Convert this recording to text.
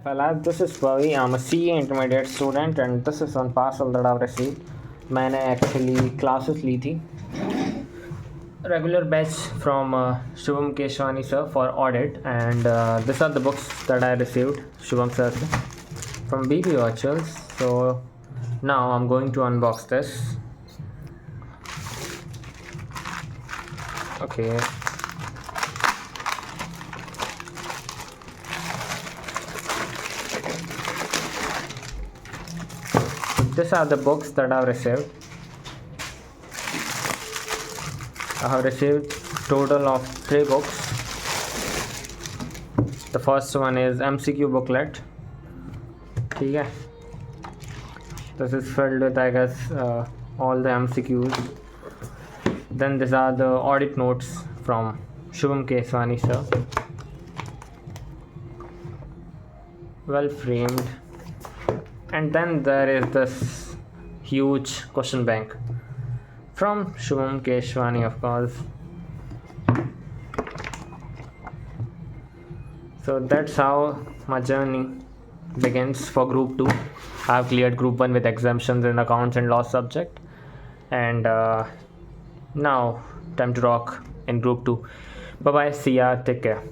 Hello, this is Pavi. I'm a CA intermediate student and this is one parcel that I've received. मैंने actually classes ली थी regular batch from Shubham Keswani sir for audit, and these are the books that I received Shubham sir from BB Virtuals. So now I'm going to unbox this. Okay. These are the books that I've received. I have received total of 3 books. The first one is MCQ booklet. Okay. This is filled with, I guess, all the MCQs. Then these are the audit notes from Shubham Keswani sir. Well framed. And then there is this huge question bank from Shubham Keswani, of course. So that's how my journey begins for group 2. I have cleared group 1 with exemptions in accounts and loss subject, and now time to rock in group 2. Bye bye, see ya, take care.